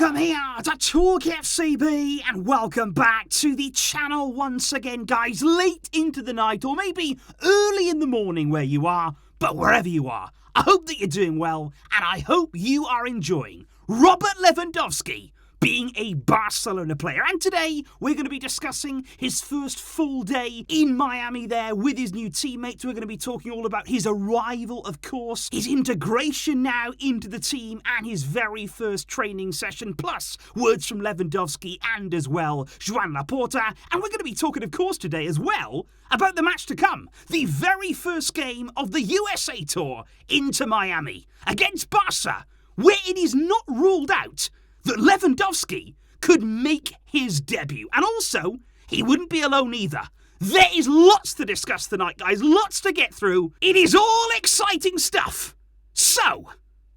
Welcome here to TalkFCB and welcome back to the channel once again, guys. Late into the night or maybe early in the morning where you are, but wherever you are, I hope that you're doing well and I hope you are enjoying Robert Lewandowski being a Barcelona player. And today we're going to be discussing his first full day in Miami there with his new teammates. We're going to be talking all about his arrival, of course, his integration now into the team and his very first training session, plus words from Lewandowski and as well Joan Laporta. And we're going to be talking, of course, today as well about the match to come, the very first game of the USA Tour into Miami against Barça, where it is not ruled out that Lewandowski could make his debut. And also, he wouldn't be alone either. There is lots to discuss tonight, guys. Lots to get through. It is all exciting stuff. So,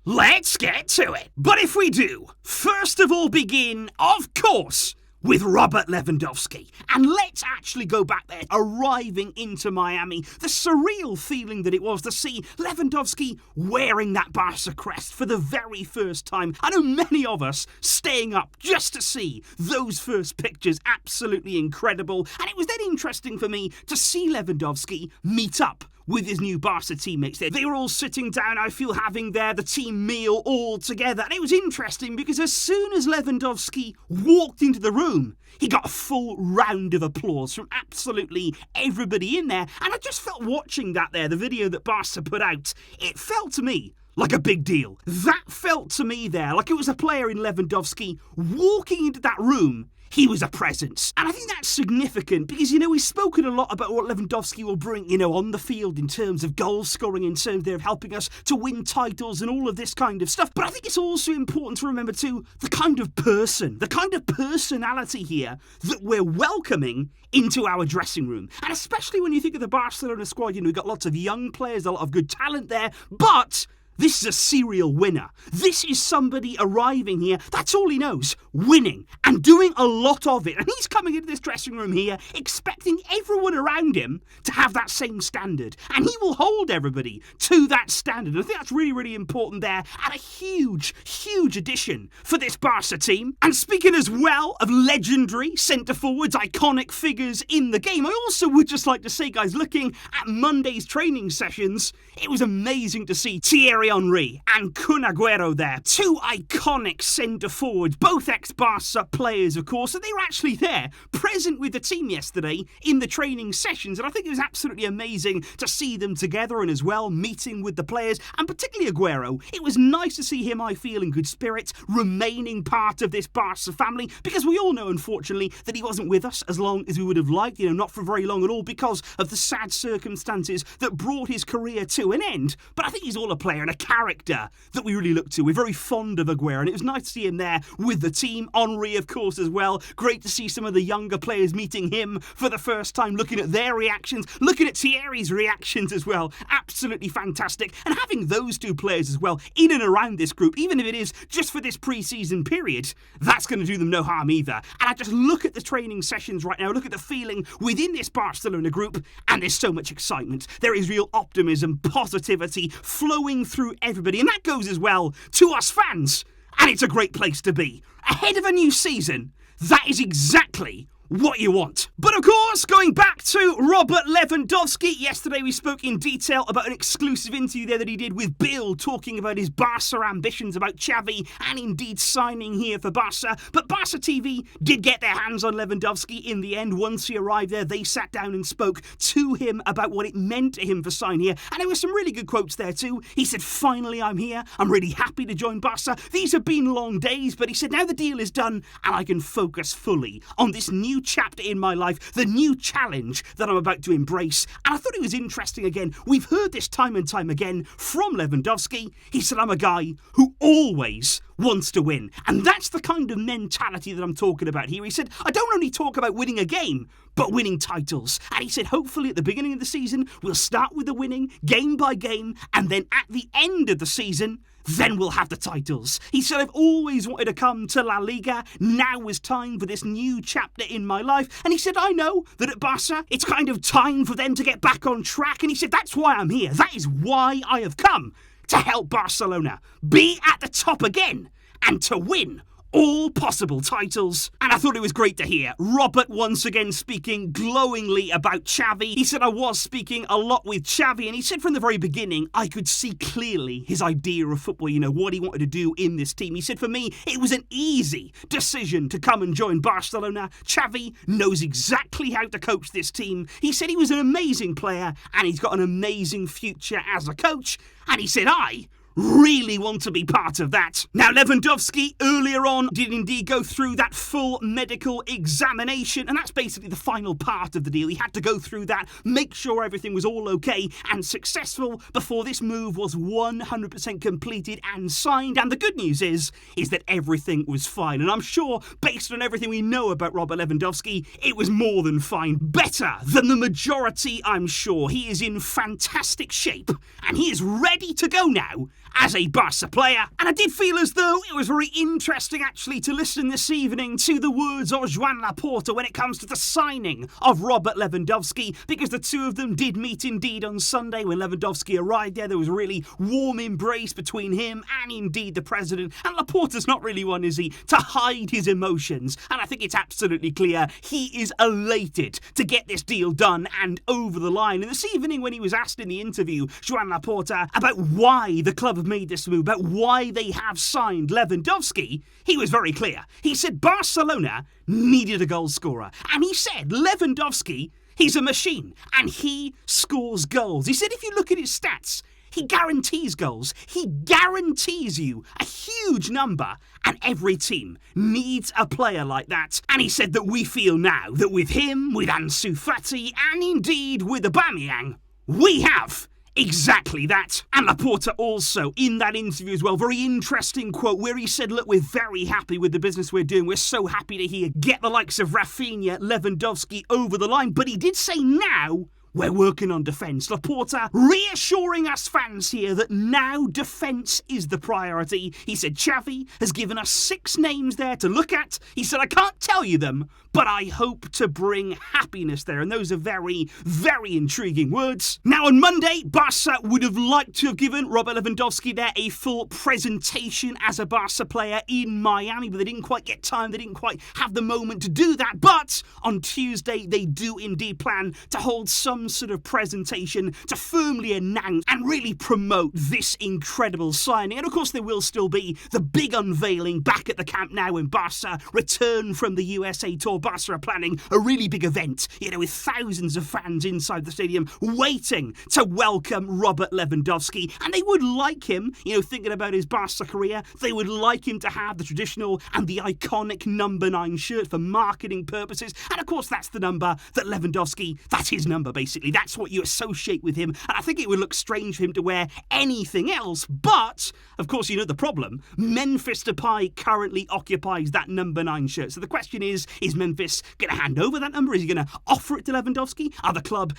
let's get to it. But if we do, first of all begin, of course, with Robert Lewandowski. And let's actually go back there, arriving into Miami. The surreal feeling that it was to see Lewandowski wearing that Barça crest for the very first time. I know many of us staying up just to see those first pictures. Absolutely incredible. And it was then interesting for me to see Lewandowski meet up with his new Barca teammates there. They were all sitting down, I feel, having the team meal all together. And it was interesting because as soon as Lewandowski walked into the room, he got a full round of applause from absolutely everybody in there. And I just felt watching that there, the video that Barca put out, it felt to me like a big deal. That felt to me there like it was a player in Lewandowski walking into that room. He was a presence. And I think that's significant because, we've spoken a lot about what Lewandowski will bring, on the field in terms of goal scoring, in terms of helping us to win titles and all of this kind of stuff. But I think it's also important to remember too, the kind of person, the kind of personality here that we're welcoming into our dressing room. And especially when you think of the Barcelona squad, we've got lots of young players, a lot of good talent there, but this is a serial winner. This is somebody arriving here, that's all he knows, winning and doing a lot of it. And he's coming into this dressing room here expecting everyone around him to have that same standard. And he will hold everybody to that standard. I think that's really, really important there. And a huge, huge addition for this Barca team. And speaking as well of legendary centre-forwards, iconic figures in the game, I also would just like to say, guys, looking at Monday's training sessions, it was amazing to see Thierry Henry and Kun Aguero there. Two iconic centre-forwards, both ex-Barca players, of course, and they were actually there, present with the team yesterday in the training sessions, and I think it was absolutely amazing to see them together and as well meeting with the players, and particularly Aguero. It was nice to see him, I feel, in good spirits, remaining part of this Barca family, because we all know, unfortunately, that he wasn't with us as long as we would have liked, not for very long at all, because of the sad circumstances that brought his career to an end. But I think he's all a player and a character that we really look to. We're very fond of Aguero, and it was nice to see him there with the team. Henry, of course, as well. Great to see some of the younger players meeting him for the first time, looking at their reactions, looking at Thierry's reactions as well. Absolutely fantastic. And having those two players as well in and around this group, even if it is just for this pre-season period, that's going to do them no harm either. And I just look at the training sessions right now, look at the feeling within this Barcelona group, and there's so much excitement. There is real optimism, positivity flowing through everybody, and that goes as well to us fans, and it's a great place to be. Ahead of a new season, that is exactly what you want. But of course, going back to Robert Lewandowski, yesterday we spoke in detail about an exclusive interview there that he did with Bill, talking about his Barca ambitions, about Xavi, and indeed signing here for Barca. But Barca TV did get their hands on Lewandowski in the end. Once he arrived there, they sat down and spoke to him about what it meant to him for signing here. And there were some really good quotes there too. He said, "Finally, I'm here. I'm really happy to join Barca. These have been long days," but he said, "Now the deal is done and I can focus fully on this new chapter in my life, the new challenge that I'm about to embrace." And I thought it was interesting again. We've heard this time and time again from Lewandowski. He said, "I'm a guy who always wants to win." And that's the kind of mentality that I'm talking about here. He said, "I don't only talk about winning a game, but winning titles." And he said, hopefully at the beginning of the season, we'll start with the winning, game by game, and then at the end of the season, then we'll have the titles. He said, "I've always wanted to come to La Liga. Now is time for this new chapter in my life." And he said, "I know that at Barca, it's kind of time for them to get back on track." And he said, "That's why I'm here. That is why I have come, to help Barcelona be at the top again and to win all possible titles. And I thought it was great to hear Robert once again speaking glowingly about Xavi. He said, I was speaking a lot with Xavi, and he said from the very beginning, I could see clearly his idea of football, what he wanted to do in this team. He said, for me, it was an easy decision to come and join Barcelona. Xavi knows exactly how to coach this team. He said he was an amazing player, and he's got an amazing future as a coach. And he said, I really want to be part of that. Now, Lewandowski earlier on did indeed go through that full medical examination, and that's basically the final part of the deal. He had to go through that, make sure everything was all okay and successful before this move was 100% completed and signed. And the good news is that everything was fine. And I'm sure, based on everything we know about Robert Lewandowski, it was more than fine. Better than the majority, I'm sure. He is in fantastic shape, and he is ready to go now as a Barca player. And I did feel as though it was very interesting actually to listen this evening to the words of Joan Laporta when it comes to the signing of Robert Lewandowski, because the two of them did meet indeed on Sunday. When Lewandowski arrived there was a really warm embrace between him and indeed the president. And Laporta's not really one, is he, to hide his emotions. And I think it's absolutely clear he is elated to get this deal done and over the line. And this evening when he was asked in the interview, Joan Laporta, about why the club have made this move, about why they have signed Lewandowski, he was very clear. He said Barcelona needed a goal scorer. And he said Lewandowski, he's a machine and he scores goals. He said if you look at his stats, he guarantees goals. He guarantees you a huge number, and every team needs a player like that. And he said that we feel now that with him, with Ansu Fati, and indeed with Aubameyang, we have exactly that. And Laporta also, in that interview as well, very interesting quote where he said, look, we're very happy with the business we're doing. We're so happy to get the likes of Rafinha, Lewandowski over the line. But he did say now we're working on defence. Laporta reassuring us fans here that now defence is the priority. He said Xavi has given us 6 names there to look at. He said, I can't tell you them, but I hope to bring happiness there. And those are very, very intriguing words. Now, on Monday, Barca would have liked to have given Robert Lewandowski there a full presentation as a Barca player in Miami, but they didn't quite get time. They didn't quite have the moment to do that. But on Tuesday, they do indeed plan to hold some sort of presentation to firmly announce and really promote this incredible signing. And of course, there will still be the big unveiling back at the Camp Nou when Barca return from the USA tour. Barca are planning a really big event, with thousands of fans inside the stadium waiting to welcome Robert Lewandowski. And they would like him, thinking about his Barca career, they would like him to have the traditional and the iconic number 9 shirt for marketing purposes. And of course, that's the number that Lewandowski, that's his number basically. That's what you associate with him. And I think it would look strange for him to wear anything else. But, of course, the problem. Memphis Depay currently occupies that number 9 shirt. So the question is Memphis going to hand over that number? Is he going to offer it to Lewandowski?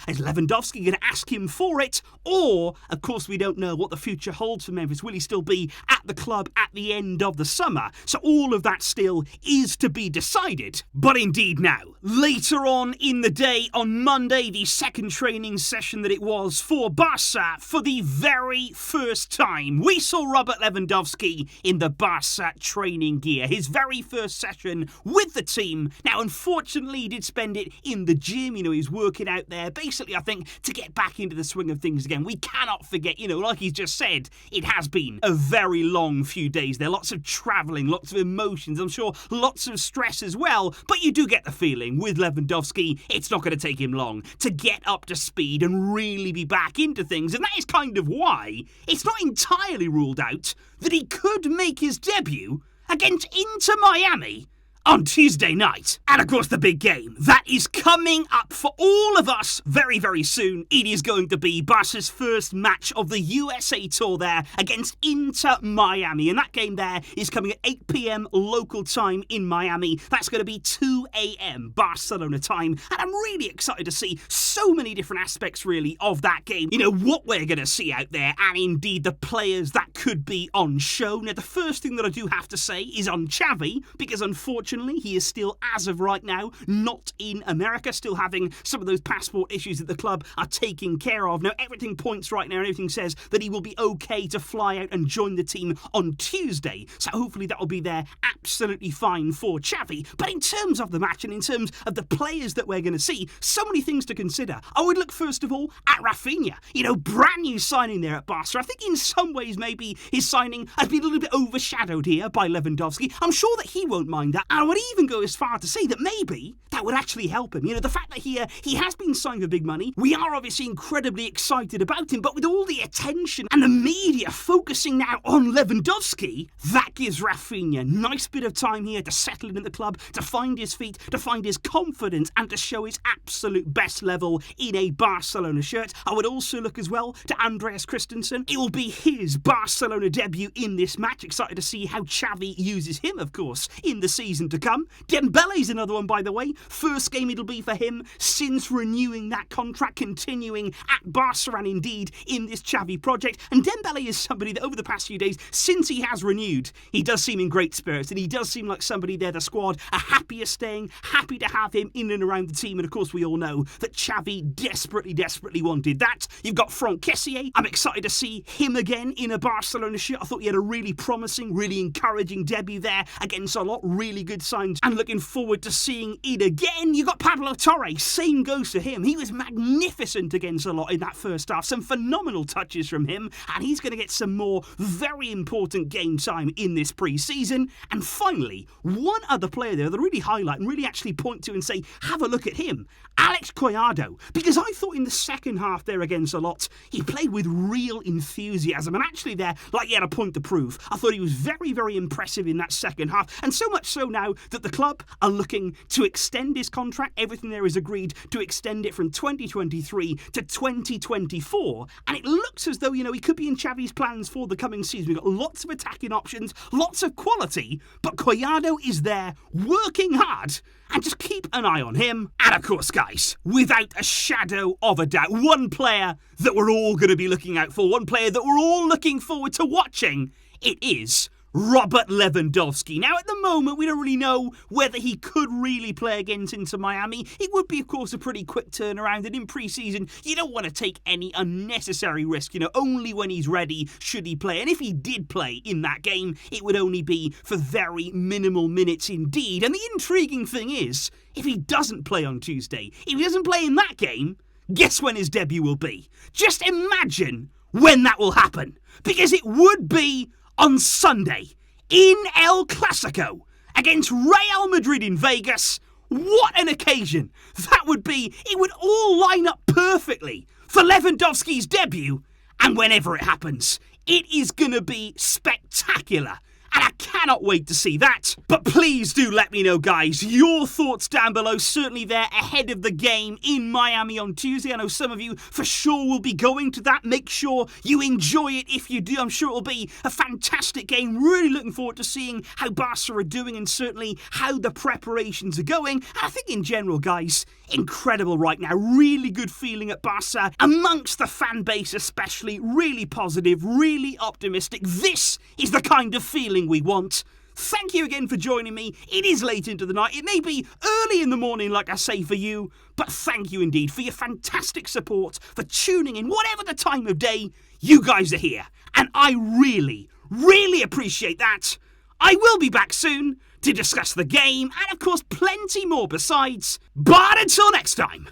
Is Lewandowski going to ask him for it? Or, of course, we don't know what the future holds for Memphis. Will he still be at the club at the end of the summer? So all of that still is to be decided. But indeed now, later on in the day, on Monday, the second training session that it was for Barca, for the very first time, we saw Robert Lewandowski in the Barca training gear. His very first session with the team. Now, unfortunately, he did spend it in the gym. He's working out there. Basically, I think, to get back into the swing of things again. We cannot forget, like he's just said, it has been a very long few days there. Lots of travelling, lots of emotions. I'm sure lots of stress as well. But you do get the feeling with Lewandowski, it's not going to take him long to get up to speed and really be back into things. And that is kind of why it's not entirely ruled out that he could make his debut against Inter Miami on Tuesday night. And of course, the big game that is coming up for all of us very, very soon. It is going to be Barca's first match of the USA tour there against Inter Miami. And that game there is coming at 8 p.m. local time in Miami. That's going to be 2 a.m. Barcelona time. And I'm really excited to see so many different aspects, really, of that game. What we're going to see out there, and indeed the players that could be on show. Now, the first thing that I do have to say is on Xavi, because unfortunately, Unfortunately, he is still, as of right now, not in America, still having some of those passport issues that the club are taking care of. Now, everything points right now and everything says that he will be okay to fly out and join the team on Tuesday. So hopefully that will be there absolutely fine for Xavi. But in terms of the match and in terms of the players that we're going to see, so many things to consider. I would look first of all at Rafinha. Brand new signing there at Barca. I think in some ways maybe his signing has been a little bit overshadowed here by Lewandowski. I'm sure that he won't mind that. And I would even go as far to say that maybe that would actually help him. The fact that he has been signed for big money. We are obviously incredibly excited about him, but with all the attention and the media focusing now on Lewandowski, that gives Rafinha a nice bit of time here to settle in at the club, to find his feet, to find his confidence, and to show his absolute best level in a Barcelona shirt. I would also look as well to Andreas Christensen. It will be his Barcelona debut in this match. Excited to see how Xavi uses him, of course, in the season to come. Dembele's another one, by the way. First game it'll be for him since renewing that contract, continuing at Barca and indeed in this Xavi project. And Dembele is somebody that over the past few days, since he has renewed, he does seem in great spirits, and he does seem like somebody there, the squad, are happier staying, happy to have him in and around the team. And of course, we all know that Xavi desperately wanted that. You've got Franck Kessié. I'm excited to see him again in a Barcelona shirt. I thought he had a really promising, really encouraging debut there against a lot. Really good signs, and looking forward to seeing it again. You got Pablo Torre. Same goes for him. He was magnificent against a lot in that first half. Some phenomenal touches from him, and he's going to get some more very important game time in this pre-season. And finally, one other player there that I really highlight and really actually point to and say, have a look at him. Alex Collado, because I thought in the second half there against a lot, he played with real enthusiasm, and actually there, like he had a point to prove. I thought he was very impressive in that second half, and so much so now that the club are looking to extend his contract. Everything there is agreed to extend it from 2023 to 2024, and it looks as though, he could be in Xavi's plans for the coming season. We've got lots of attacking options, lots of quality, but Collado is there working hard, and just keep an eye on him. And of course, guys, without a shadow of a doubt, one player that we're all going to be looking out for, one player that we're all looking forward to watching, it is Robert Lewandowski. Now, at the moment, we don't really know whether he could really play against Inter Miami. It would be, of course, a pretty quick turnaround, and in pre-season, you don't want to take any unnecessary risk. Only when he's ready should he play. And if he did play in that game, it would only be for very minimal minutes indeed. And the intriguing thing is, if he doesn't play on Tuesday, if he doesn't play in that game, guess when his debut will be? Just imagine when that will happen, because it would be on Sunday in El Clasico against Real Madrid in Vegas. What an occasion that would be. It would all line up perfectly for Lewandowski's debut, and whenever it happens, it is going to be spectacular. And I cannot wait to see that. But please do let me know, guys, your thoughts down below. Certainly there ahead of the game in Miami on Tuesday. I know some of you for sure will be going to that. Make sure you enjoy it if you do. I'm sure it'll be a fantastic game. Really looking forward to seeing how Barca are doing and certainly how the preparations are going. And I think in general, guys, incredible right now. Really good feeling at Barca. Amongst the fan base especially. Really positive, really optimistic. This is the kind of feeling we want. Thank you again for joining me. It is late into the night. It may be early in the morning, like I say, for you, but thank you indeed for your fantastic support, for tuning in, whatever the time of day, you guys are here. And I really appreciate that. I will be back soon to discuss the game and, of course, plenty more besides. But until next time,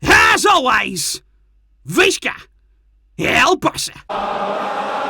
as always, Visca El Barça.